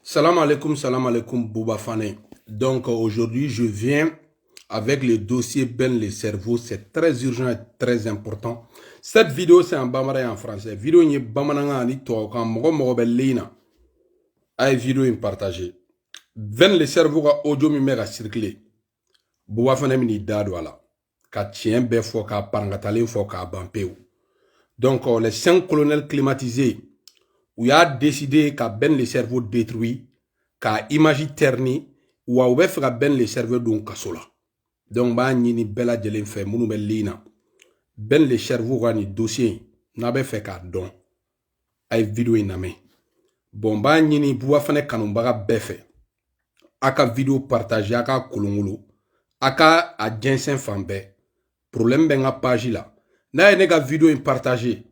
Salam alaikum, Bouba Fane. Donc aujourd'hui, je viens avec le dossier Ben le cerveau. C'est très urgent et très important. Cette vidéo, c'est en bambara et en français. Vidéo ni bamananga ni to kan mogo mogo belina. Ay vidéo in partager. Ben le cerveau ka audio mi mega circuler. Bouba Fane mi ni dado ala. Ka tien be fo ka parangatale fo ka bampeu. Donc les 5 colonels climatisés où il a décidé qu'à ben le cerveau détruit, qu'à image terni, ou à ouvert faire ben le cerveau d'un kasola. Donc, bah, ni bella jelen fait, mounou bellina. Ben le cerveau, ni dossier, n'a fait qu'à don. Ay vidéo iname. Bon, bah, ni boua fane kanumbaga befe. Aka vidéo partagé, aka kolongolo. Aka a jensen fambe. Problème ben nga page là. Na nega vidéo partagé.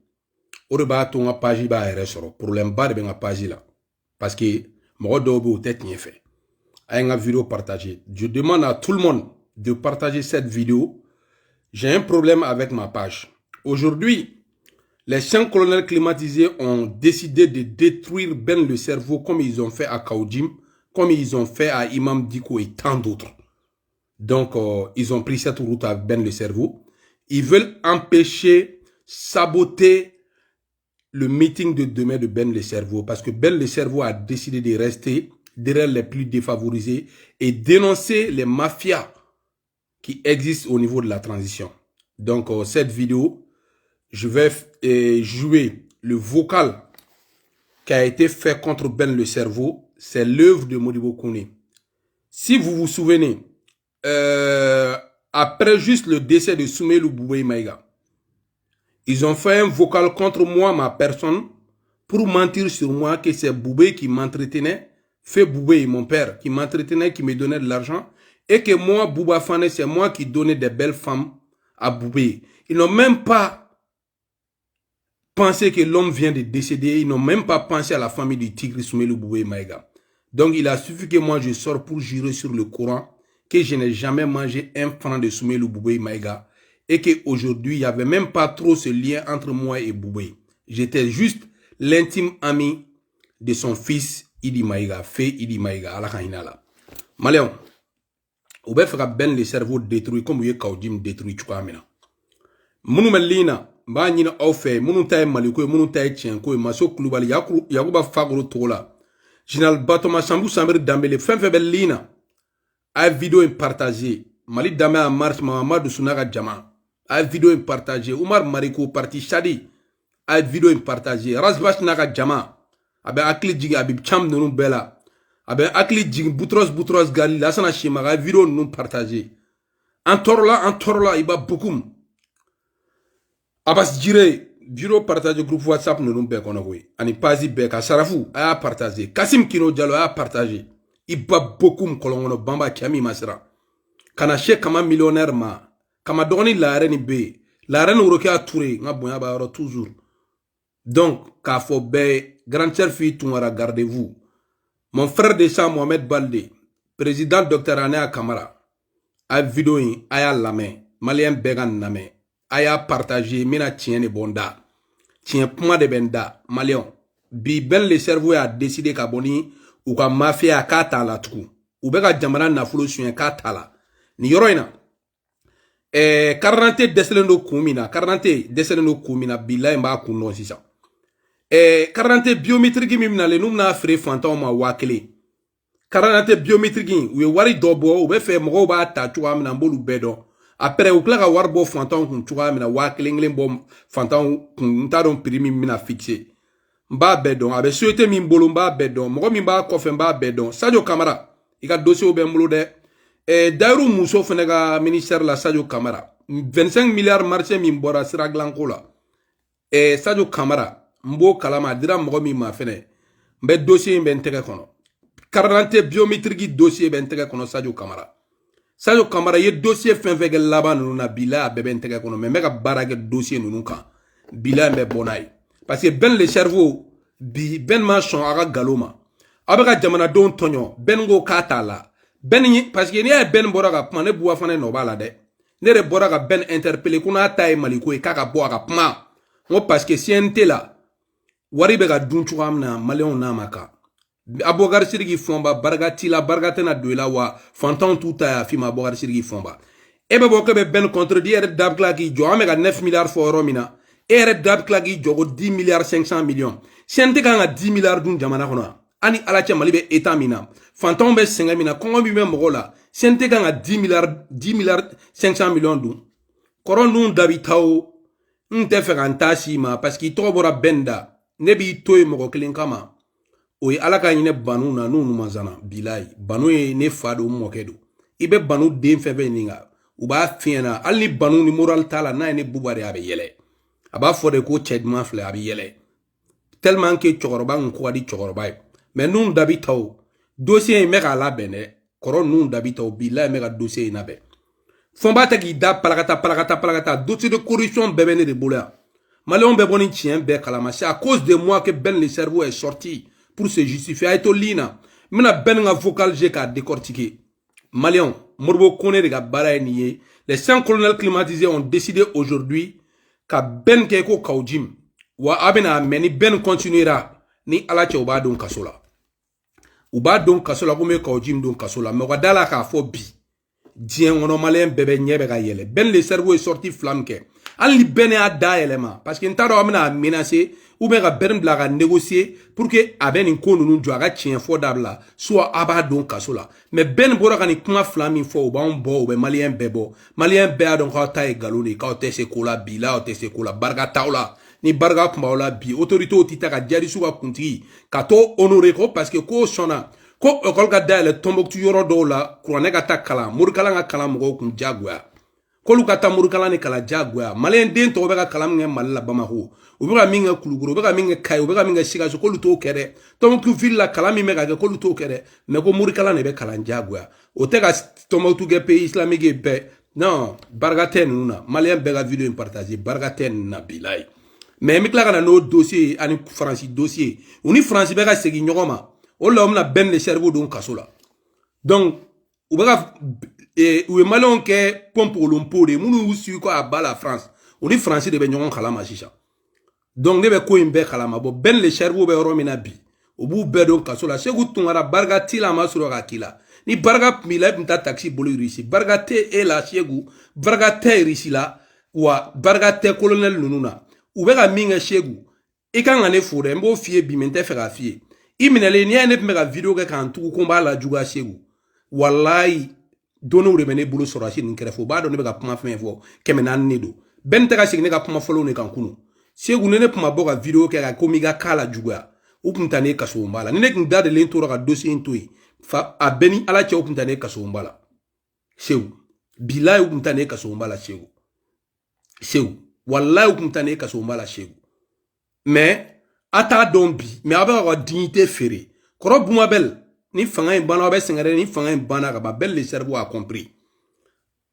O de b'a to nga page b'a yɛrɛ sɔrɔ problème ba de bɛ nga page la parce que mɔgɔ dɔw bɛ o tɛ tiɲɛ fɛ a ye nga vidéo partager. Je demande à tout le monde de partager cette vidéo. J'ai un problème avec ma page. Aujourd'hui, les 5 colonels climatisés ont décidé de détruire Ben le cerveau comme ils ont fait à Kaoudim, comme ils ont fait à Imam Diko et tant d'autres. Donc, ils ont pris cette route avec Ben le cerveau. Ils veulent empêcher, saboter le meeting de demain de Ben le cerveau, parce que Ben le cerveau a décidé de rester derrière les plus défavorisés et dénoncer les mafias qui existent au niveau de la transition. Donc cette vidéo, je vais jouer le vocal qui a été fait contre Ben le cerveau. C'est l'œuvre de Modibo Kouné. Si vous vous souvenez, après juste le décès de Soumaïlou Bouboué Maïga, ils ont fait un vocal contre moi, ma personne, pour mentir sur moi que c'est Boubé qui m'entretenait, fait Boubé, mon père, qui m'entretenait, qui me donnait de l'argent, et que moi, Bouba Fane, c'est moi qui donnais des belles femmes à Boubé. Ils n'ont même pas pensé que l'homme vient de décéder, ils n'ont même pas pensé à la famille du tigre Soumaïlou Boubé Maïga. Donc il a suffi que moi je sors pour jurer sur le Coran que je n'ai jamais mangé un franc de Soumaïlou Boubé Maïga. Et qu'aujourd'hui, il n'y avait même pas trop ce lien entre moi et Boubé. J'étais juste l'intime ami de son fils Idi Maïga, fait Idi Maïga, ala kahinala. Maléon, ou bien faire ben le cerveau détruit comme vous Kaudim détruit, tu vois, maintenant. Mounou melina, ba nina au fait, mounou taille maliko, mounou taille tienko, maso kloubali, yakuba fagro tola. Général Batoma Sambou Samir Dambele, fin faible lina. A vidéo est partagée. Mali Dame en marche, Mamadou Sunaga Djama. A vidéo est partagée. Oumar Mariko parti Chadi. A vidéo est partagée. Razbash Naga Djama. Abe Akli Djig Abib Cham de nous bella. Abe Akli Djig Boutros Gali. La sana Shimaga. A vidéo nous partagée. En torla, iba beaucoup. Abbas Djire. Vidéo partagée groupe WhatsApp nous be konogoy. Ani Pazi Beka Sarafou. A partagé. Kassim Kino Diallo a partagé. Iba beaucoup kolongono bamba Kiami Masra. Kana che kama millionnaire ma. Kama doni la reine be. La reine uroke a touré. Nga bonya ba oro toujours. Donc, ka fo be. Grand chef fi tunwara gardez-vous. Mon frère de sang Mohamed Balde. Président Dr. Anea Kamara. A vidéo in. Aya lame. Malien began name. Aya partagé. Mina tienne bonda. Tien puma de benda. Malien. Bi ben le cerveau a décidé ka boni. Ou ka mafia ka ta la tuku. Ou be ka jamana na fulo suyen ka ta la. Ni yoro ina. Karante deselendo kumina. Karante deselendo kumina. Bila mba kuno sisa. Karante biométrique mimina le numna fre fantom ma wakele. Karante biométrique. Ou wari dobo. Ou be fe mgo ba ta chua mina mbolu bedo. Après ou kla ka warbo fantom kun chua mina wakele nglen bom fantom kun tadon primi mina fixé. Mba bedon. Abe souhaité mi mbolo mba bedon. Mgo mi mba kofe mba bedon. Sadio Kamara. Ika dossier ou be mbolo de. Dairou Mousso Fenega ministère la Sadio Kamara 25 milliards marché min bora sira glanko la Sadio Kamara mbo kalama dira mogo mi ma fene mbe dossier mbe ntege kono carte biométrique dossier mbe ntege kono Sadio Kamara ye dossier fenfege laba nunu na bila bebe ntege kono me mega barage dossier nunu kan bila mbe bonai parce que ben le cerveau bi ben machon aga galoma abega jamana don tonyo ben go katala Ben parce que ni a ben boraga pma ne boua fane no bala de ne re boraga ben interpellé kuna taille maliko e kaka boaga pma ngo parce que siente la wari be ga dunchu amna maleon na maka Abogar Sirigi Fomba, Bargatila, Bargatena Duela, wa, Fantan Touta, Fima Abogar Sirigi Fomba. Ebe Boke Ben contredire Dabklaki, Jo, Amega 9 milliards for Romina. Ere Dabklaki, Jo, 10 milliards 500 millions. Siente Kanga 10 milliards d'un Jamana Hona. Ani Alacha Malibe Etamina. Fantan Be Sengamina, Kongo Bime Mogola. Siente Kanga 10 milliards 500 millions d'un. Koron nun Dabitao. Nte ferantasi ma, parce qu'il trouve benda. Nebi toy Mogo Kilinkama. Oye alaka yine banu na nu numazana bilai banu ye ne fado mokedo ibe banu den febe ninga uba fiena ali banu ni moral tala na ne bubare abe yele aba fode ko chedman fle abe yele tellement que chogorba nko adi chogorba mais nun dabitaw dossier me la bene koron nun dabitaw bilai me ga dossier na be fomba ta ki da palakata dossier de corruption bebe ne de bola Maléon beboni tien be kalama c'est à cause de moi que Ben le cerveau est sorti pour se justifier. Aïto lina. Mina ben nga vocal j'ai qu'à décortiquer. Malion, Morbo Kone de Gabara nié. Les 5 colonels climatisés ont décidé aujourd'hui qu'à Ben Keko Kaujim. Wa abena meni Ben continuera. Ni alache uba don kasola. Uba don kasola kome Kaujim don kasola. Mais wadala ka fo bi. Dien ono malien bébé nyebe ga yele. Ben le cerveau est sorti flamke. Ali Ben a da élément. Parce que n'taro amena menacé. Ou bien ben blaga négocier pour que aben in konu nu joaga chien fo dabla soit aba don kasola mais ben bora kan kuma flami fo ba on bo be malien bebo malien be adon ka tay galoni ka te se kola bila o te se kola barga taula ni barga kuma ola bi autorité otita ka jari suka kunti ka to honorer ko parce que ko sona ko okol ka dale tomboktu yoro do la kurane ka takala murkala nga kala mo kun jagwa kolu kata murkala ni kala jagwa malien den to be ka kala nge malala bamako ubega minga kuluguru ubega minga kai ubega minga shigazo kolu to kere tomboktu villa kala mi mega kolu to kere me ko murkala ne be kala jagwa oteka tomboktu ge pays islamique be non bargaten nuna malien bega vidéo partager bargaten na bilay mais mi kla kana no dossier ani France dossier uni France bega segi nyogoma o la omna ben le cerveau don kasola donc ubega ou malon ke pompe olompode munu usu ko abala France uni France de be nyogon kala mashisha donc ne be ko imbe kala mabo ben le cerveau be romina bi obu be don kasola segu tungara barga tila masuro ga kila ni barga mila mta taxi bolu risi barga te e la segu barga te risi la wa barga te colonel nununa ubega minga segu e kan ngane fure mbo fie bi mente fera fie iminele ni ene mega video ke kan tuku komba la juga segu wallahi dono remene bulu sorashi nkrefo ba do ne bega puma fenfo kemenan nedo ben taka signe ka puma follow ne kan kunu segu nene puma boga video ke ka komiga kala juga upuntane kaso mbala nene kin dade lentora ka dossier ntoi fa abeni ala che upuntane kaso mbala segu bilay upuntane kaso mbala segu wallahi upuntane kaso mbala segu mais ata dombi mais aba wa dignité féré koro buma bel ni fanga bana ba sengare ni fanga bana ka ba bel le cerveau a compris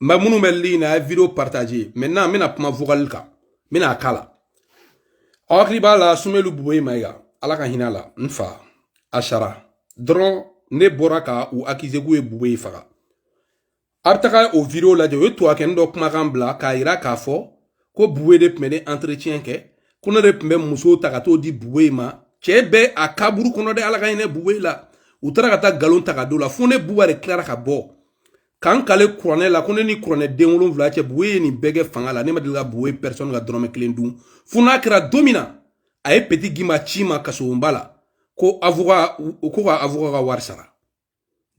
ma munu melli na vidéo partager maintenant mina puma vocal ka mina kala akri bala sumelu buwe maiga ala ka hinala nfa ashara dron ne boraka ou akizegu e buwe faga artaka o vidéo la de to aken do kuma gambla ka ira ka fo ko buwe de pmede entretien ke kuna de pmbe muso takato di buwe ma chebe akaburu kono de ala ka ine buwe la utara kata galon takado la fone buwe clara ka bo kan kale couronel la kone ni couronel denwolon vla che buwe ni bege fanga la ne ma dilga buwe personne ga drome klendum funa kra domina ay petit gima chima kaso mbala ko avocat ga warsara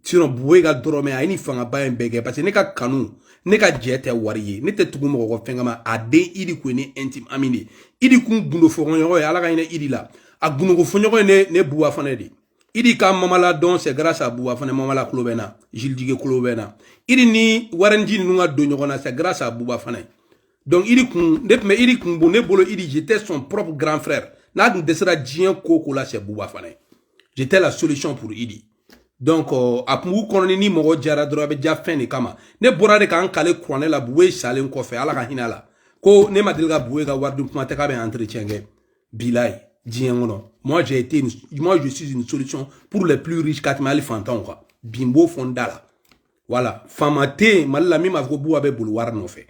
sinon buwe ga drome ay ni fanga ba bege parce que ne ka kanu ne ka jete wariye ne te tugu mo ko fenga ma ade idi ko ni intime amini idi kun gundo fo nyo ala ga ina idi la a gundo ko fo nyo ne buwa fane di idi ka mamala don c'est grâce à buwa fane mamala klobena jildige klobena idi ni waranji ni nga do nyogona c'est grâce à buwa fane donc idi kun ne bolo idi j'étais son propre grand frère na dun desera djien koko la c'est buwa fane j'étais la solution pour idi donc apu kononi ni mogo jara drobe ja fene kama ne bora de kan kale croné la buwe salen ko fe ala ka hinala ko ne madilga buwe ga wardu kuma te ka be entretien ge bilay diengono moi je suis une solution pour les plus riches katmali fantan quoi bimbo fondala voilà famate malla mi ma go buwa be bulwar no fe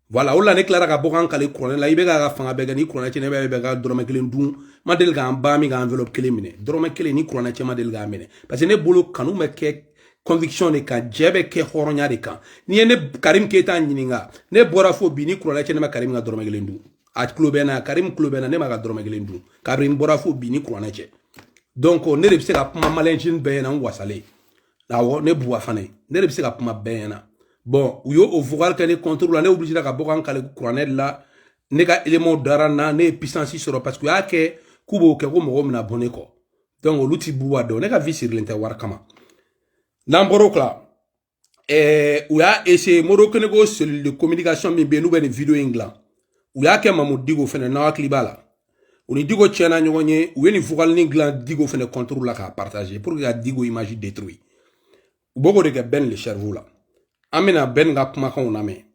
Voilà, ola ne clara ka bokan kale kuranɛ la ibe ka fanga bɛɛ kɛ ni kuranɛ cɛ ne bɛ ka dɔrɔmɛ kelen dun ma deli k'an ba min ka enveloppe kelen minɛ dɔrɔmɛ kelen ni kuranɛ cɛ ma deli k'a minɛ parce que ne bolo kanu bɛ kɛ conviction de kan jɛ bɛ kɛ hɔrɔnya de kan ni ye ne Karim Keita ɲininka ne bɔra fo bi ni kuranɛ cɛ ne ma Karim ka dɔrɔmɛ kelen dun a tulo bɛ na Karim tulo bɛ na ne ma ka dɔrɔmɛ kelen dun Karim bɔra fo bi ni kuranɛ cɛ donc ne de bɛ se ka kuma malɛnsin bɛɛ ɲɛna n wasalen awɔ ne buwa fana ne de bɛ se ka kuma bɛɛ ɲɛna bon u y'o vocal kɛ ne contre la ne obligé ka bɔ kan kale kuranɛ la ne ka élément dara na ne puissance sɔrɔ parce que u y'a kɛ k'u b'o kɛ ko mɔgɔw bɛna bɔ ne kɔ donc olu ti buwa dɔn ne ka vie sirilen tɛ wari kama n'an bɔr'o la u y'a essayer Morokunego cellule de communication min bɛ yen n'u bɛ nin vidéo in dilan u y'a kɛ Mamu Digo fɛnɛ n'aw hakili b'a la u ni Digo tiɲɛna ɲɔgɔn ye u ye nin vocalinin dilan Digo fɛnɛ contre la k'a partager pour que ka Digo image détruire u b'o de kɛ Ben le cerveau la an bɛna Ben ka kumakanw lamɛn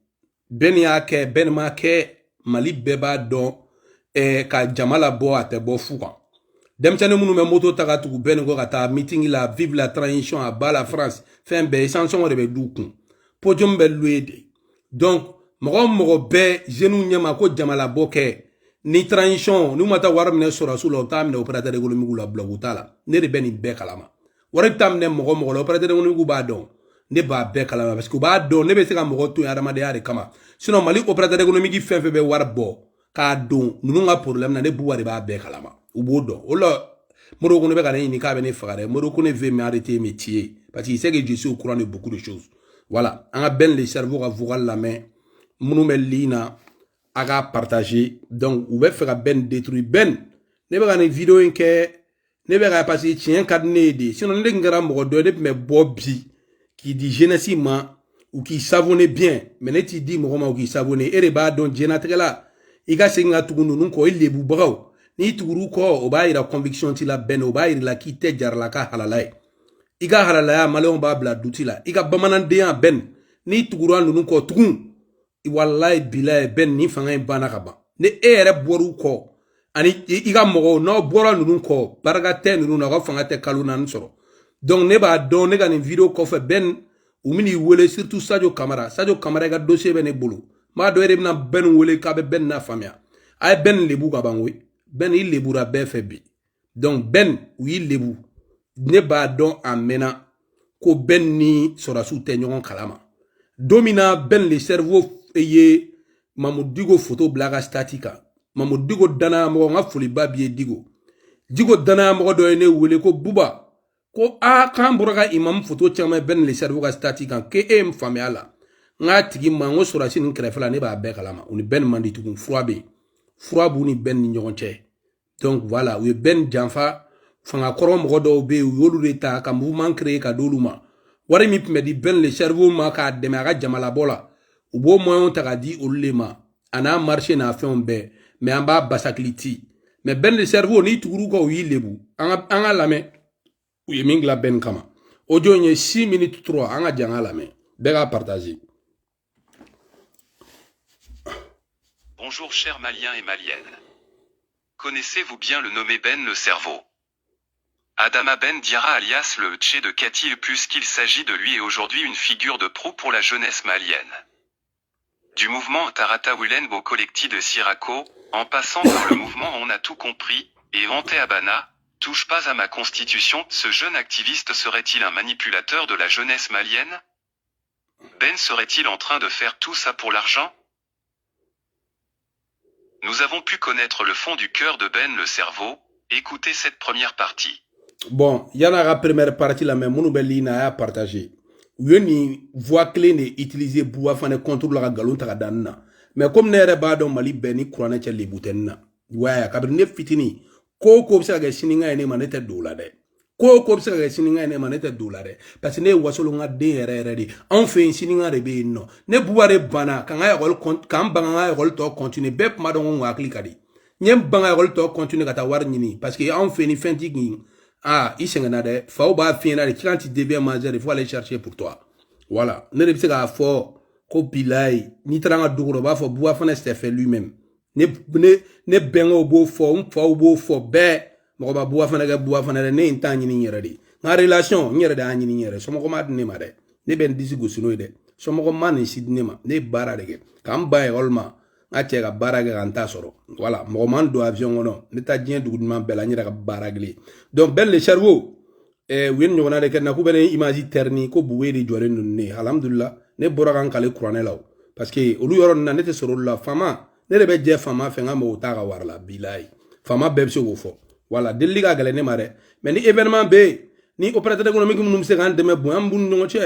Ben y'a kɛ Ben m'a kɛ Mali bɛɛ b'a dɔn ka jama labɔ a tɛ bɔ fu kan denmisɛnnin minnu bɛ moto ta ka tugu Ben kɔ ka taa meeting la vive la transition à bas la France fɛn bɛɛ sanction de bɛ d'u kun podium bɛ loué de donc mɔgɔ mɔgɔ bɛɛ jeunes ɲɛma ko jama labɔ kɛ ni transition n'u ma taa wari minɛ sɔrɔsiw la u t'a minɛ opérateur économique la bloc u t'a la ne de bɛ nin bɛɛ kalama wari bɛ taa minɛ mɔgɔ mɔgɔ la opérateur économique b'a dɔn ne b'a bɛɛ kalama parce que u b'a dɔn ne bɛ se ka mɔgɔ to yen adamadenya de kama sinon Mali opérateur économique fɛn fɛn bɛ wari bɔ k'a don ninnu ka problème na ne buwa de b'a bɛɛ kalama u b'o dɔn o la Moro ne bɛ ka ne ɲini k'a bɛ ne faga dɛ Moro ne veut m'arrêter mes tiers parce qu'il sait que je suis au courant de beaucoup de choses voilà an ka Ben le cerveau ka vocal lamɛn minnu bɛ ligne na a ka partager donc u bɛ fɛ ka Ben détruire Ben ne bɛ ka nin vidéo in kɛ ne bɛ ka parce que tiɲɛ ka di ne ye de sinon ne tun kɛra mɔgɔ dɔ ye ne tun bɛ bɔ bi k'i di jeunesse ma ou k'i savonner bien mais ne t'i di mɔgɔ ma ou k'i savonner e de b'a dɔn diɲɛlatigɛ la i ka segin ka tugu ninnu kɔ i lebubagaw n'i tugur'u kɔ o b'a yira conviction t'i la Ben o b'a yira la k'i tɛ jarala ka halala ye i ka halalaya maliyɛnw b'a bila duti la i ka bamanandenya Ben n'i tugura ninnu kɔ tugun wallahi bilahi Ben ni fanga in banna ka ban ni e yɛrɛ bɔr'u kɔ ani i ka mɔgɔw n'aw bɔra ninnu kɔ barika tɛ ninnu na aw ka fanga tɛ kalo naani sɔrɔ donc ne b'a dɔn ne ka nin vidéo kɔfɛ Ben u min'i wele surtout Sadio Camara i ka dossier bɛ ne bolo n b'a dɔn e de bɛna Ben wele k'a bɛ Ben na faamuya a ye Ben lebu ka ban koyi Ben i lebura bɛɛ fɛ bi donc Ben u y'i lebu ne b'a dɔn a mɛnna ko Ben ni sɔrɔsiw tɛ ɲɔgɔn kalama don min na Ben le cerveau ye Mamu Digo photo bila a ka statut kan Mamu Digo danayamɔgɔ n ka foliba b'i ye Digo danayamɔgɔ dɔ ye ne wele ko Buba ko k'an bɔra ka imam photo caman Ben le cerveau ka statut kan k'e ye n faamuya la n k'a tigi ma n ko sɔrɔsi nin kɛrɛfɛ la ne b'a bɛɛ kalama u ni Ben man di tugun fura bɛ yen fura b'u ni Ben ni ɲɔgɔn cɛ donc voilà u ye Ben janfa fangakɔrɔ mɔgɔ dɔw bɛ yen u y'olu de ta ka mouvement créer ka d'olu ma wari min tun bɛ di Ben le cerveau ma k'a dɛmɛ a ka jamalabɔ la u b'o moyen ta ka di olu de ma a n'a marché n'a fɛnw bɛɛ mais an b'a basakili ti mais Ben le cerveau n'i tugur'u kɔ u y'i lebu an ka lamɛn u ye min dilan Ben kama audio in ye 6 minutes 3 an ka jan ka lamɛn bɛɛ k'a partager. Bonjour chers Maliens et Maliennes. Connaissez-vous bien le nommé Ben le cerveau? Adama Ben Diarra alias le Tché de Katil puisqu'il s'agit de lui et aujourd'hui une figure de proue pour la jeunesse malienne. Du mouvement Tarata Wilenbo collectif de Sirako, en passant par le mouvement On a tout compris, et Ante Abana, touche pas à ma constitution, ce jeune activiste serait-il un manipulateur de la jeunesse malienne? Ben serait-il en train de faire tout ça pour l'argent? Nous avons pu connaître le fond du cœur de Ben le cerveau, écoutez cette première partie. Bon, il y en a la première partie là, mais mon belina a partagé. Vous avez voix clé utiliser pour faire contrôle la galon tagadana. Mais comme n'est pas dans Mali Beni Kouane les boutena. Ouais, kabine fitini. Ko bisa ga sininga ene manete dola de. Ko bisa ga sininga ene manete dola de. Parce que ne wasolo nga de yere de. On fait sininga de be no. Ne buare bana kan ay rol kan banga rol to continuer bep madon wa klikadi. Nyem banga rol to continuer kata war nyini parce que on fait ni fentiki. Ah, il s'en a des fois, quand tu deviens majeur, il faut aller chercher pour toi. Voilà. Ne le pas fort, copilai, ni tranga douro, va faut boire, faut fait lui-même. Ne bengo beau fort, un beau fort, bé, mon va boire, ne intan ni yere. En relation, ni yere da ni yere, so mo ma ne mare. Ne ben disi go suno de. somo man sidnema ne bara de kam ba e olma nga che ga bara ga anta soro voilà mo man do avion ono ne ta dien du man bela ni ga bara gli donc ben le cerveau wen ñogona de kenna ku bene image terni ko bu wéri jore nun ne alhamdulillah ne bora kan kale qur'ane law parce que olu yoron na ne te soro la fama ne rebe je fama fe nga mo ta ga warla bilay fama bebse go fo voilà deli ga gale ne mare mais ni événement be ni opérateur économique num se kan deme bu am bu no che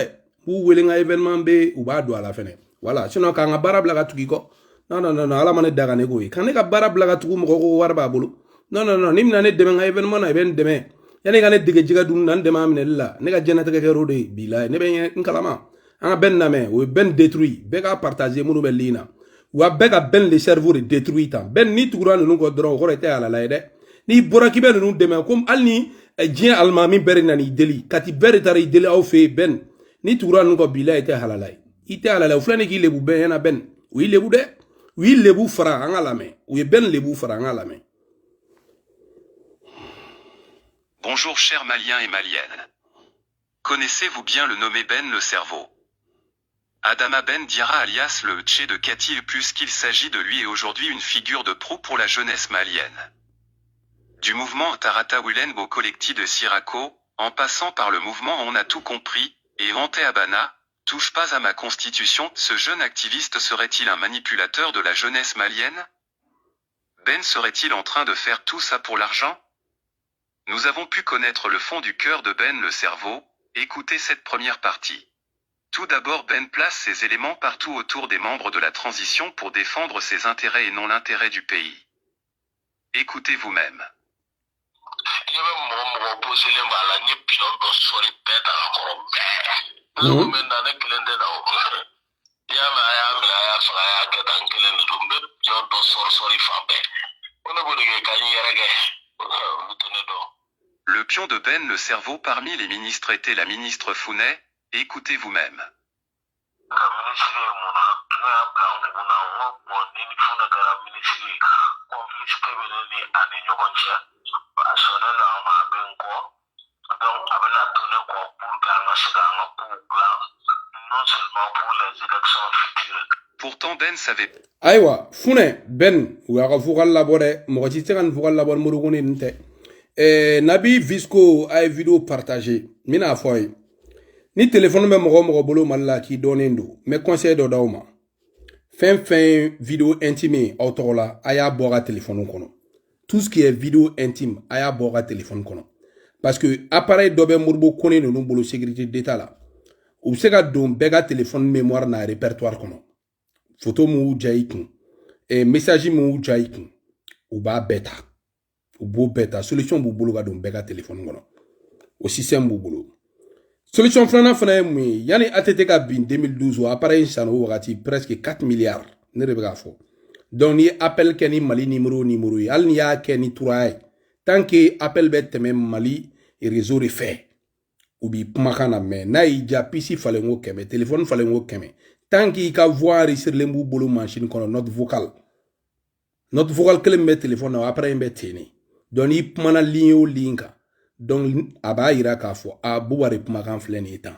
bu wele nga événement be u ba do ala fene voilà sinon ka nga bara bla ga tuki ko non ala mané daga ne goy kan ne ka bara bla ga tuku mo ko warba bulu non nim na ne deme nga événement na ben deme yani ga ne dige jiga dun nan dema amne la ne ga jenata ka ro de bilay ne ben nkalama anga ben na me o ben détruit be ga partager munu be lina wa be ga ben le cerveau détruit tan ben ni tugura nu ko dron ko rete ala la de ni bora ki ben nu deme comme alni jien almami beri nani deli kati beri tari deli au fe ben ni tugura nu ko bilay te halalay ite halalay flani ki lebu ben yana ben wi lebu de wi lebu fara anga lame wi ben lebu fara anga lame. Bonjour chers Maliens et Maliennes. Connaissez-vous bien le nommé Ben le cerveau? Adama Ben Diarra alias le Tché de Katil puisqu'il s'agit de lui et aujourd'hui une figure de proue pour la jeunesse malienne. Du mouvement Tarata Wilenbo collectif de Sirako, en passant par le mouvement On a tout compris, et Ante Abana, touche pas à ma constitution, ce jeune activiste serait-il un manipulateur de la jeunesse malienne? Ben serait-il en train de faire tout ça pour l'argent? Nous avons pu connaître le fond du cœur de Ben le cerveau, écoutez cette première partie. Tout d'abord Ben place ses éléments partout autour des membres de la transition pour défendre ses intérêts et non l'intérêt du pays. Écoutez vous-même. Le pion de Ben le cerveau parmi les ministres était la ministre Founet, écoutez vous-même. Pourtant Ben savait... Aïwa, Founet, Ben, ou à Foural Labore, Morachitan Foural Labor Murugone Nte. Nabi Visco a vidéo partagé. Mina foy. Ni téléphone me mo bolo malla ki donendo. Me conseil do dawma. Fin vidéo intime autorola aya boga téléphone kono. Tout ce qui est vidéo intime aya boga téléphone kono. Parce que appareil dobe murbo koné no bolo sécurité d'état là. Ou se ga don bega téléphone mémoire na répertoire kono. Photo mu jaikun. Et message mu jaikun. Ou ba beta. Ou bo beta solution bu bolo ga don bega téléphone kono. Au système bu bolo. Solution flana fana mui yani ATT ka bin 2012 ou appareil chano wakati presque 4 milliards ne rebega fo. Donc ni appel keni Mali numéro al ni ya keni turai. Tant que appel bête même Mali et réseau refait. Ou bi pumakana me na ija PC fallait ngo keme téléphone fallait ngo keme. Tant qu'il ka voir sur lembu bolo machine kono note vocal. Note vocal que le téléphone na appareil beteni. Donc ni pumana ligne o linka. Donc aba ira ka fo a buwari pumakan fleni etan.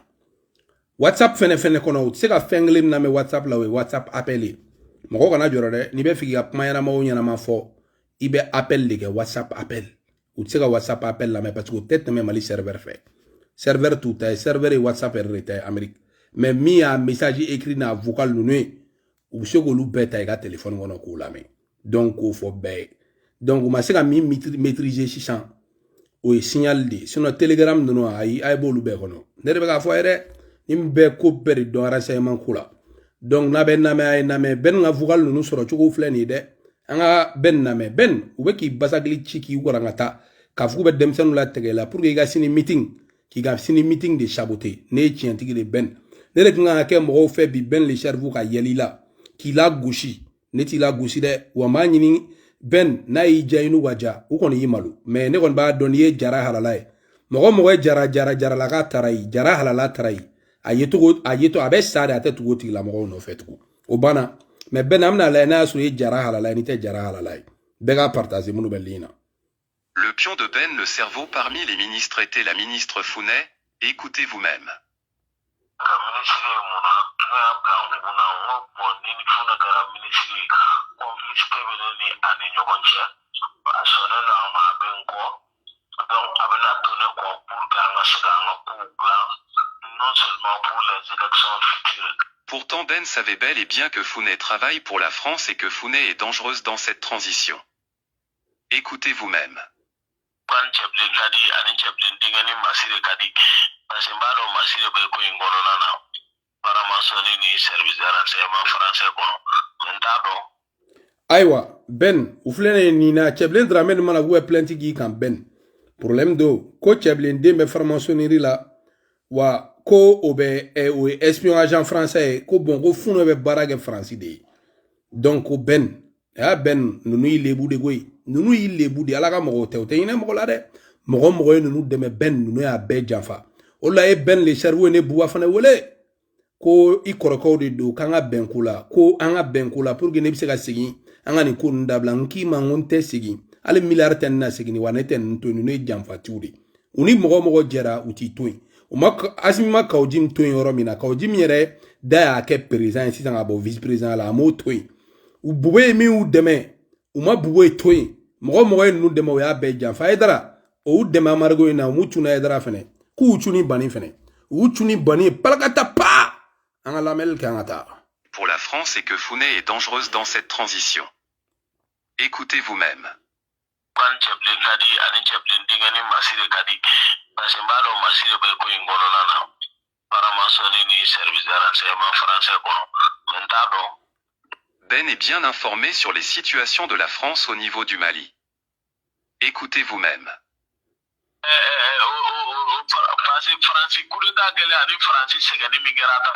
WhatsApp fene kono se ka fenglim na me WhatsApp la we WhatsApp appelé. Moko kana joro de ni be figi ka puma yana ma o nyana ma fo ibe appel de ke WhatsApp appel. Ou se ka WhatsApp appel la me parce que tête me mali serveur fait. Serveur tout est serveur et WhatsApp est Amérique. Mais mi a message écrit na vocal nunwe ou se ko lu beta ga téléphone wono ko la me. Donc ko fo be. Donc ou ma se ka mi maîtriser 600 ou signal di sinon telegram no ay bolu be kono ndere be ga fo ere nim be ko beri do renseignement kula donc na ben na me ben nga vocal no soro chugo fleni de anga ben na me ben ou be ki basagli chiki ko rangata ka fu be dem senu la tegela pour que ga sini meeting ki ga sini meeting de saboter ne tienti de ben ne nga ke mo fe bi ben le cerveau ka yelila ki la gauchi ne ti la gauchi de wa manini Ben na yi jainu waja u koni yimalu mais ne kon ba don ye jara halalay mo jara la ka tarai jara halala tarai ayeto abe sare atetu ti la mo no fetu o bana mais ben amna la na so ye jara halalay ni te jara halalay be ga partager munu belina. Le pion de Ben le cerveau parmi les ministres était la ministre Founet, écoutez vous-même. Pourtant Ben savait bel et bien que Founet travaille pour la France et que Founet est dangereuse dans cette transition. Écoutez vous-même. Aïwa, Ben, ou flene nina, Tcheblen Dramen Malagou est plainte qui kan Ben. Problème do, ko Tcheblen de me formationneri la, wa ko obe ou espion agent français, ko bon ko founo be barage français de. Donc ko Ben, ya Ben, nunu yi lebu de goy, nunu yi lebu de alaga mogo te, te yine mogo la de, mogo nunu deme Ben, nunu ya be janfa. Ola e Ben le cerveau ne buwa fane wole. Ko i korokaw de do kanga benkula ko anga benkula pour que ne bise ka segi anga ni ko ndabla nki ma ngonte segi ale milliard ten na segi ni wanete nto ni ne jamfa tiuri uni mogo jera uti toy o mak asima kawjim toy yoro mina kawjim yere da ya ke president si sanga bo vice president la mo toy u bube mi u deme u ma bube toy mogo nu deme o ya be jamfa edara o u deme margo ina mu tuna edara fene ku uchuni bani fene uchuni bani palakata pa. Pour la France et que Founet est dangereuse dans cette transition. Écoutez vous-même. Ben est bien informé sur les situations de la France au niveau du Mali. Écoutez vous-même. France coup d'état gele ani France segani migrata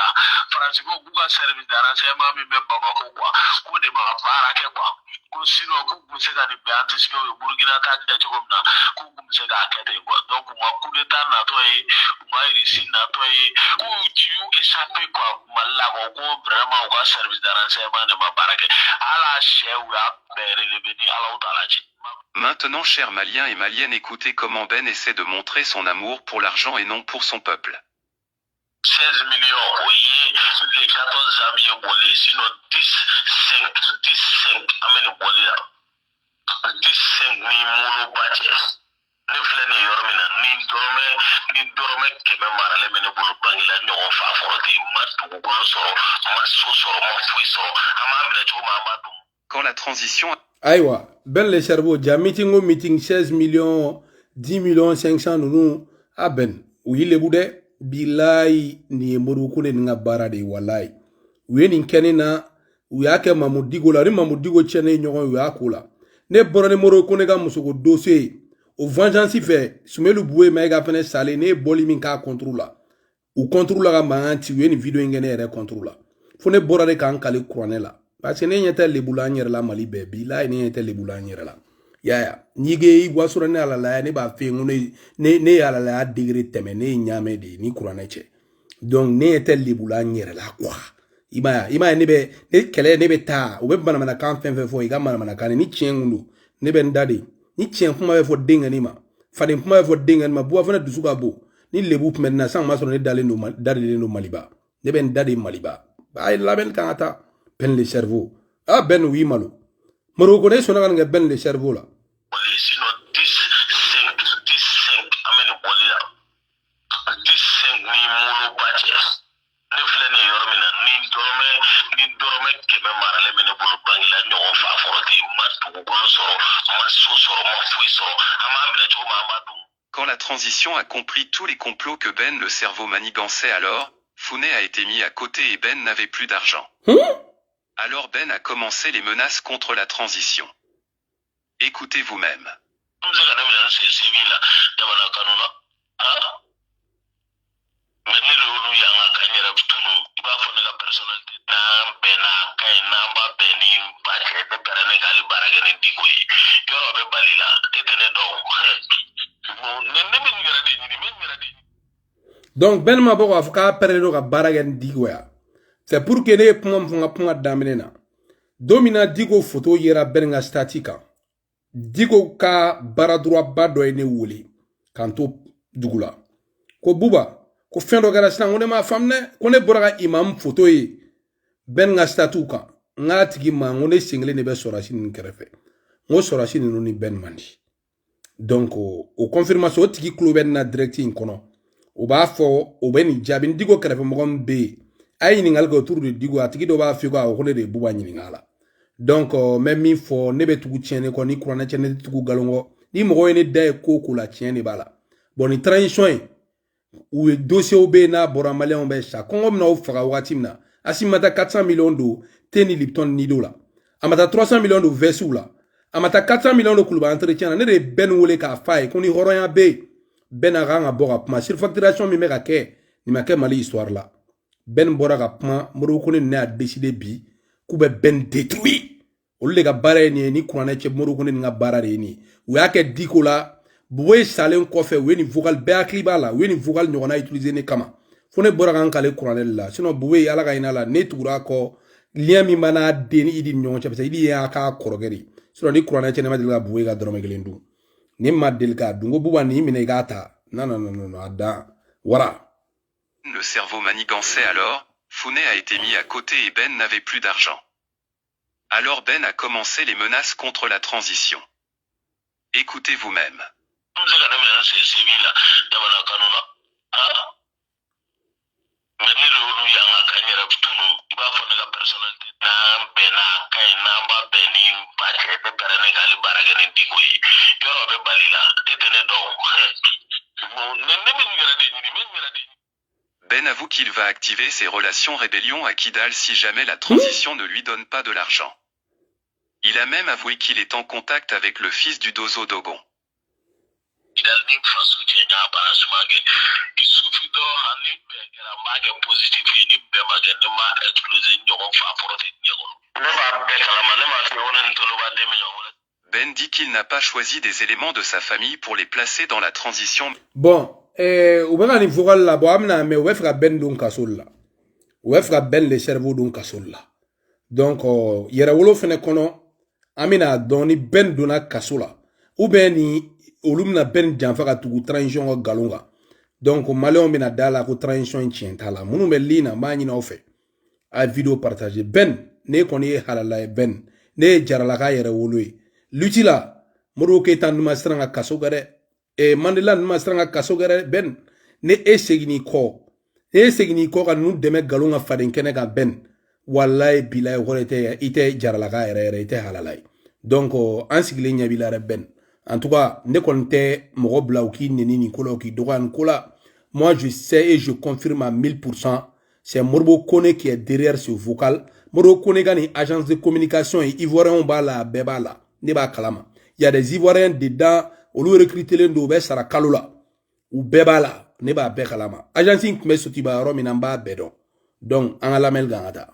France ko buga service de renseignement mi be Bamako quoi ko de ba barake quoi ko sino ko busega ni be anticiper Burkina ta de chogomna ko busega akete quoi donc moi coup d'état na to e moi ici na to e ko tu échappé quoi malla ko vraiment ko service de renseignement de ma barake ala chewa bere le beni ala utalachi. Maintenant, chers Maliens et Maliennes, écoutez comment Ben essaie de montrer son amour pour l'argent et non pour son peuple. 16 millions, oui, les 14 amis volés, sinon 15 amène volés là. 15 ni mono bâtir. Ne flâne yormina, ni dorme, que me marale mene bolo bangila, ni on fa forte, ma tout golo soro, ma so soro, ma fui soro, ama mene choma amadou. Quand la transition Aïwa, Ben le cerveau, dia meeting au meeting 16 millions, 10 millions 500 nous a Ben. Oui le boude, bilai ni modu kune nga bara de walai. Oui ni kenina, oui ake mamudigo la, ni mamudigo chene nyoron oui akula. Ne borane moro kune ga musoko dossier. Au vengeance fait, soumelu boué mega fene sale ne boli minka contrôla. Ou contrôla ga manti oui ni video ngene re contrôla. Fone borane ka ankale kronela. Parce que ne yete lebula nyere la Mali bebi la ne yete lebula nyere la ya nige wasura ne ala la ne ba fe ne ala la degré teme ne nyame de ni kurane che donc ne yete lebula nyere la quoi ima ne be ne kele ne be ta o be bana mana kan fen fo iga mana kan ni chengu ne be ndade ni chen kuma be fo dinga ni ma fade kuma be fo dinga ni ma bo fa na dusuka bo ni lebu maintenant sang ma so ne dale no Maliba ne be ndade Maliba ba la ben kanata Ben le cerveau. Ah Ben oui malo. Me reconnais son nga Ben le cerveau là. Sinon 15 amène bolé là. 15 ni mono bâtir. Ne flâne yormina, ni dorme que me marale mene bolo bangila, ni on fa forte, ma tout golo soro, ma so soro, ma fui soro, ama mene choma amadou. Quand la transition a compris tous les complots que Ben le cerveau manigançait alors, Founet a été mis à côté et Ben n'avait plus d'argent. Alors Ben a commencé les menaces contre la transition. Écoutez vous-même. Donc Ben Maboko a fait perdre la baragen digoya. C'est pour que les poumons d'amener. Domina digo photo yera benga statika. Digo ka baradroit bado ene wuli. Kanto dugula. Ko buba. ko fendo gara sina ngone ma famne ko ne bora imam photo yi ben nga statut kan nga tigi ma ngone single ne be sorasi ni kerefe ngo sorasi ni no ni ben mandi donc o confirmation tigi klo ben na directing kono o ba fo o ben jabi digo kerefe mo gombe ay ni ngal go tour de digo atigi do ba fi ko ko ne de buba ni ngala donc même mi fo ne be tugu tiene ko ni kurana tiene tugu galongo ni mo ne de ko ko la tiene bala bon ni transition ou dossier obe na bora malien be sa kongo na o faga watimna asimata 400 millions do teni Lipton ni dola amata 300 millions do vesula amata 400 millions do kuluba entretien ne de ben wole ka fay koni horoya be ben aranga bora ma surfacturation mi meka ke ni make mali histoire là ben bora ka pma moro koni ne a décider bi ku be ben détruit o le ka bare ni kurane che moro koni nga bara re ni o ya ke dikola Boué salen kofe weni vocal beakli bala weni vocal nyona utiliser ne kama fone bora kan kale kuranel la sinon boué ala ga ina la netura ko lien mi mana deni idi nyon cha idi ya ka korogeri sinon ni kuranel chene madilga boué ga drome gelendu ni madilga dungo buba ni mine gata non ada wara. Le cerveau manigançait alors, Founé a été mis à côté et Ben n'avait plus d'argent. Alors Ben a commencé les menaces contre la transition. Écoutez vous-même. Ben avoue qu'il va activer ses relations rébellion à Kidal si jamais la transition ne lui donne pas de l'argent. Il a même avoué qu'il est en contact avec le fils du Dozo Dogon. Ben dit qu'il n'a pas choisi des éléments de sa famille pour les placer dans la transition. Bon, ou bien ni vocal la bo amna me we fra Ben don kasol la. We fra Ben le cerveau don kasol la. Donc yera wolo fene kono amina doni Ben dona kasola. Ou bien ni olumna Ben janfa ka tugu transition galonga. Donc malon bina dala ko transition tientala. Munu me lina mani na ofe. A vidéo partager Ben ne koni halala Ben ne jarala ka yera wolo. Lutila moro ke tan numa stranga kasogare e Mandela numa stranga kasogare Ben ne esegini ko ka nu deme galonga faden kene ka Ben wallahi billahi horete ite jarala ka yere ite halalai donc ansigile nya bilare Ben en tout cas ne konte mo blauki nini ko ki dogan kola moi je sais et je confirme à 1000% c'est Morbo Kone qui est derrière ce vocal. Morbo Kone gani agence de communication et ivoirien bala bebala Neba kalama. Il y a des Ivoiriens dedans, au lieu de recruter les deux, ça kalola ou bebala, neba be kalama. Agence qui met ce type de rominamba bedon. Donc, en la mel gangada.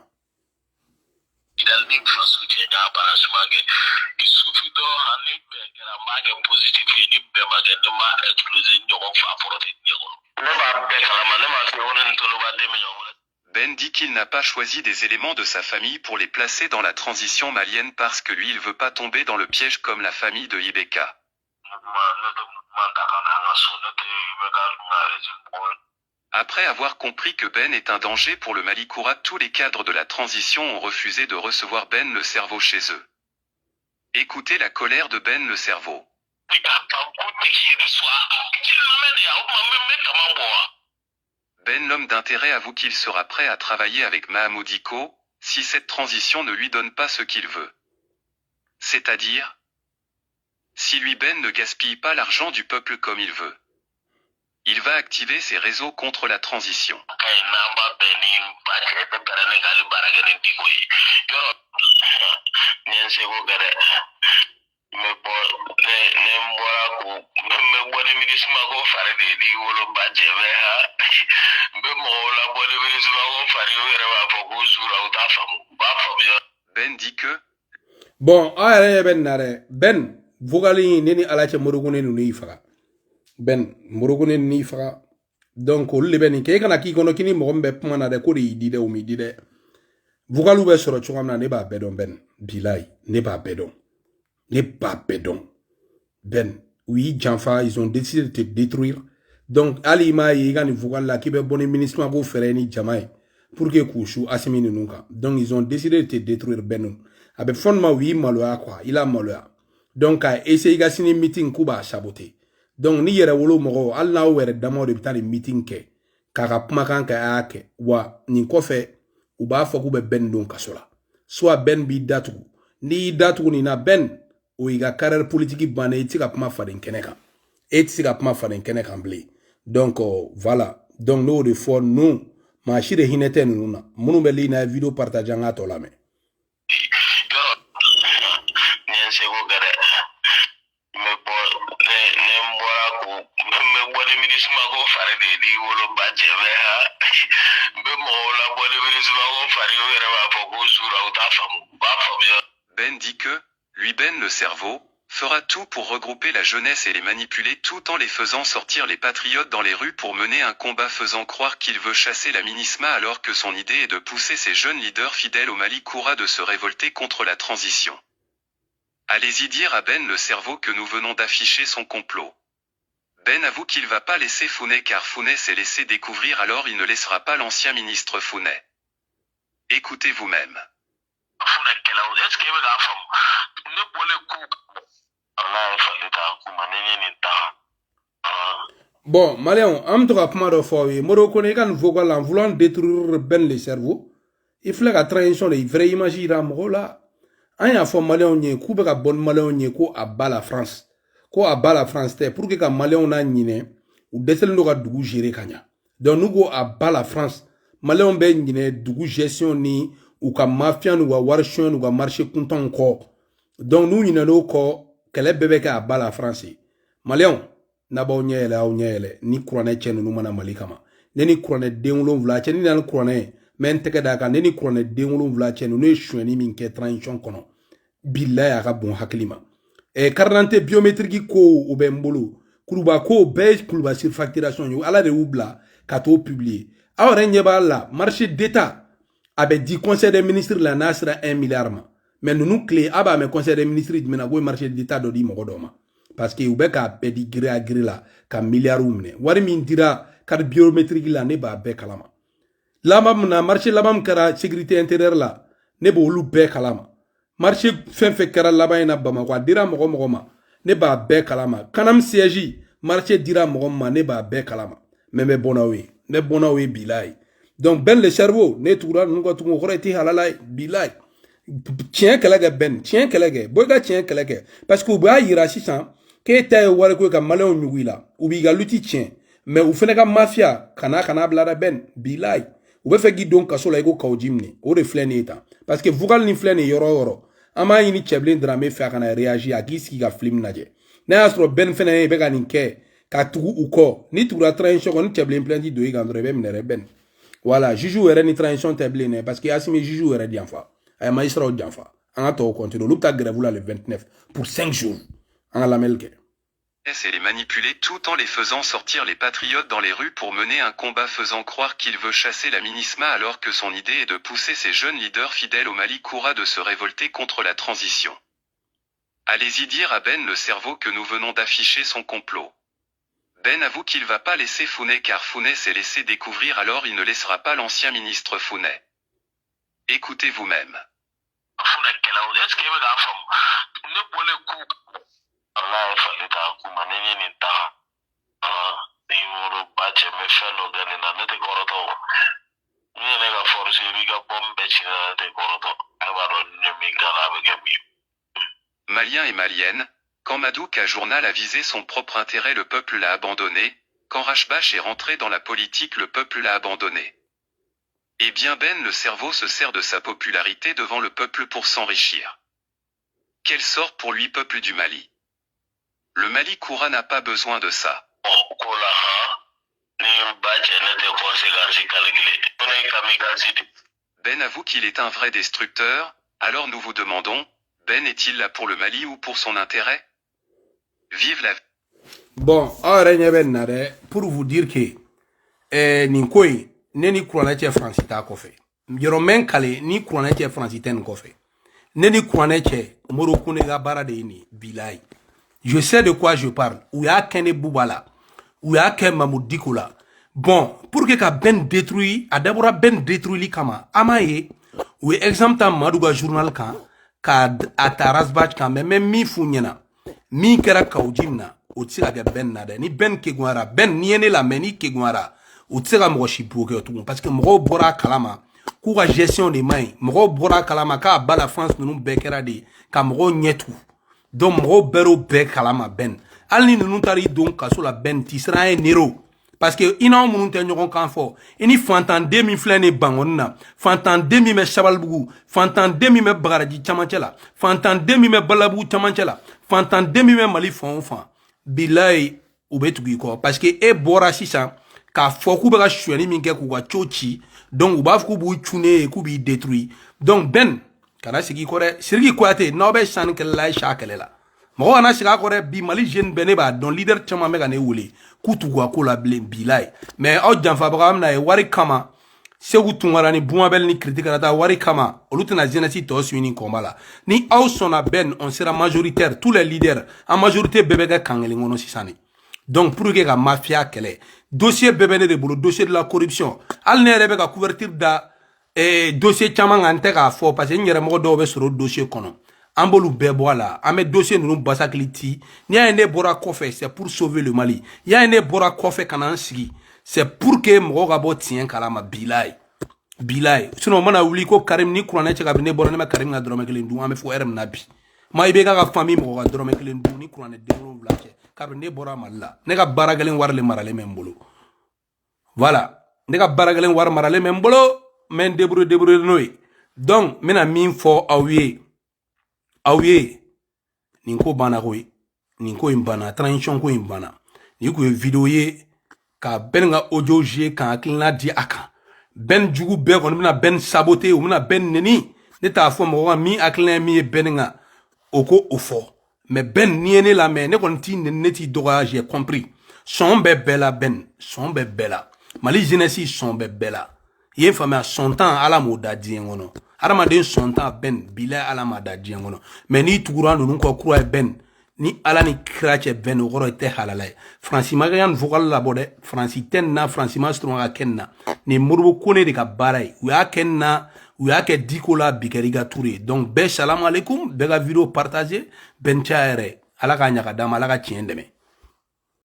Ben dit qu'il n'a pas choisi des éléments de sa famille pour les placer dans la transition malienne parce que lui il veut pas tomber dans le piège comme la famille de Ibeka. Après avoir compris que Ben est un danger pour le Mali Koura, tous les cadres de la transition ont refusé de recevoir Ben le cerveau chez eux. Écoutez la colère de Ben le cerveau. Ben l'homme d'intérêt avoue qu'il sera prêt à travailler avec Mahamoudiko, si cette transition ne lui donne pas ce qu'il veut. C'est-à-dire, si lui Ben ne gaspille pas l'argent du peuple comme il veut. Il va activer ses réseaux contre la transition. Ben dit que bon, Ben nare Ben vogali nini alache morogone ni faga Ben morogone ni faga donc le ben ke kana ki kono kini mo gombe pmana de ko di de o mi di de vogalu be soro chungam ne ba bedon Ben bilai ne ba bedon Ben oui Janfa ils ont décidé de te détruire donc ali ma yi ga ni vocal là qui be bon ministre ko fere ni jamaï pour que Kouchou Assimi Nunca. Donc ils ont décidé de te détruire Benou. Avec fondement oui maloya quoi, il a maloya. Donc a essayé de signer meeting kuba saboter. Donc ni yere wolo mogo Allah were damo de bitali meeting ke kaka pmakan ka ake wa ni kofe u ba fo kube ben don kasola. Soit ben bi datugu. Ni datugu ni na ben ou iga carrière politique bane itika pma faden keneka. Etika pma faden keneka mble. Donc voilà. Donc nous de fort nous ma shire hinete nuna munu be li na video partage nga to la me Ben dit que, lui Ben le cerveau, fera tout pour regrouper la jeunesse et les manipuler tout en les faisant sortir les patriotes dans les rues pour mener un combat faisant croire qu'il veut chasser la MINUSMA alors que son idée est de pousser ces jeunes leaders fidèles au Mali Koura de se révolter contre la transition. Allez-y dire à Ben le cerveau que nous venons d'afficher son complot. Ben avoue qu'il va pas laisser Founet car Founet s'est laissé découvrir alors il ne laissera pas l'ancien ministre Founet. Écoutez vous-même. Bon, Maléon, am to kapma do fo wi moro ko ne kan vocal en voulant détruire Ben le cerveau. Il faut la transition de vraie image ira mo la. An ya fo Maléon nye ku be ka bon Maléon nye ko aba la France. Ko aba la France te pour que ka Maléon na nyine ou desel ndo ka dugu gérer kanya. Donc nous go aba la France. Maléon be nyine dugu gestion ni ou ka mafia ou ka warchon ou ka marché content ko. Donc nous nyine no ko kele bebe ka aba la France. Maléon naba onyele onyele ni kurane chenu numana malikama neni kurane denwulon vla cheni nan kurane men teke daka neni kurane denwulon vla chenu no shweni min ke transition kono billahi aga bon haklima e carte biométrique ko o bembolo kuruba ko be kuruba surfacturation yo ala de oubla kato publier awre nyeba la marché d'état abe dit conseil des ministres la nasra 1 milliard ma mais nous clé aba me conseil des ministres mena go marché d'état do di mogodoma parce que ou be ka pedi gré à gré la ka milliard umne wari min dira carte biométrique la ne ba be kalama lamam na marché lamam kara sécurité intérieure la ne bo lu be kalama marché fin kara laba ina bama kwa dira mogo ma ne ba be kalama kanam siège marché dira mogo ma ne ba be kalama mais bonawe bilay donc ben le cerveau ne toura ngo tu ngo reti halalay bilay tien kelege ben tien kelege boyga tien kelege parce que ba yira 600 que t'es wari ko ka malon nyuila ubi ga luti tien mais ou fene ka mafia kana blada ben bilay ou be fegi donc kasola ego kawjimni o reflet ni ta parce que vocal ni flene yoro ama yini cheblin drame fa kana réagir à qui ga film naje na astro ben fene be ga ninke ka tugu uko ni tura transition ko ni cheblin plendi do igandre be minere ben voilà juju era ni transition teblin parce que asimi juju era dianfa ay maïsra o dianfa an to continue lupta grève le 29 pour 5 jours. Et les manipuler tout en les faisant sortir les patriotes dans les rues pour mener un combat faisant croire qu'il veut chasser la MINUSMA alors que son idée est de pousser ces jeunes leaders fidèles au Mali Koura de se révolter contre la transition. Allez-y dire à Ben le cerveau que nous venons d'afficher son complot. Ben avoue qu'il va pas laisser Founet car Founet s'est laissé découvrir alors il ne laissera pas l'ancien ministre Founet. Écoutez vous-même. Maliens et Maliennes, quand Madouk a journal a visé son propre intérêt le peuple l'a abandonné, quand Rachbach est rentré dans la politique le peuple l'a abandonné. Eh bien Ben le cerveau se sert de sa popularité devant le peuple pour s'enrichir. Quel sort pour lui peuple du Mali? Le Mali Koura n'a pas besoin de ça. Ben avoue qu'il est un vrai destructeur, alors nous vous demandons, Ben est-il là pour le Mali ou pour son intérêt? Vive la... Bon, pour vous dire que Ninkoi, neni Kouranete Francita Kofe. Yoromen Kale, ni Kouranete Francitaine Kofe. Neni Kouranete, Morokunega Baradeni, Bilay. Je sais de quoi je parle. Ou ya Kene Boubala. ou y'a kɛ Mamoudou Dicko la. Bon, pour que ka Ben détruit, a d'abord Ben détruit li kama. Ama ye, ou exemple ta Madouga journal kan, ka a Tarasbach kan, mais mi funyena, mi kera kaujimna, ou tira ke Ben nade. Ni Ben kegwara, Ben niene la meni kegwara, ou tira mro shipu ke tout. Parce que mro bora kalama, kouga gestion des mains, mro bora kalama, ka ba la France nous bekera de, ka mro nyetou. Donc mro bero be kalama Ben. Al ni nous tari donc kaso la Ben tisra un héros. Parce que ina munun te ɲɔgɔn kan fɔ ini fantan den min filɛ ni bangoni na fantan den min bɛ Sabalibugu fantan den min bɛ Bagadaji camancɛ la fantan den min bɛ Balabugu camancɛ la fantan den min bɛ Mali fan o fan bilayi u bɛ tugu i kɔ parce que e bɔra sisan k'a fɔ k'u bɛ ka sonyani min kɛ k'u ka co ci donc u b'a fɔ k'u b'u cunne k'u b'i détruire donc Ben kana sigi i kɔ dɛ Sidiki Kuyate n'aw bɛ sanni kɛlɛla ye sa kɛlɛ la mɔgɔ kana sigi a kɔ dɛ bi Mali jeune bɛɛ ne b'a dɔn leader caman bɛ ka ne wele kutuwa ko la bilen bilay mais aw janfabaga amna e wari kama Segu Tunkara ni Bumabel ni critique nata wari kama olu tena jeunesse to suini combat la ni aw sona Ben on sera majoritaire tous les leaders en majorité bébé ga kangeli ngono sisani donc pour que la mafia kele dossier bébé ne de bolo dossier de la corruption al ne rebe ka couverture da dossier chama ngante ka fo parce que nyere mo do be sur dossier kono Ambolu bebo la, ame dossier nous basakliti. Ni a ene bora kofe, c'est pour sauver le Mali. Ya ene bora kofe kanansigi, c'est pour que mrogabo tien kalama bilay. Bilay. Sinon mana uliko Karim ni kurane cheka bine bora nema Karim na drome kelendu ame fo erem nabi. Ma ibeka ka famille mroga drome kelendu ni kurane demro vlache. Kabine bora malla. Nega baragelen warle marale membolo. Voilà. Nega baragelen war marale membolo men debrouiller noy. Donc mena min fo awie. Aouye, ninko bana koy, ninko imbana, transition ko imbana. Niko vidéo ye, ka ben nga audio je kan akilina di aka. Ben jugu be kon mina ben saboté ou mina ben neni. Neta fo mo mi akilina mi ben nga oko ofo. Mais ben niene la men ne kon ti neti doga j'ai compris. Son be bella Ben, son be bella. Mali jeunesse son be bella. Yen fama son temps ala moda di ngono. Aramaden son temps Ben bila ala mada di ngono. Mais ni tugura nunu ko kura Ben ni ala ni krache Ben ogoro te halalay. Francis Magayan vocal la bode Francis tenna Francis Mastro ga kenna. Ni murbu kone de ka baray. Uya kenna uya ke dikola bikeriga touré. Donc be salam alaikum, be ga vidéo partager Ben chaere. Ala ka nyaka dama ala ka tiendeme.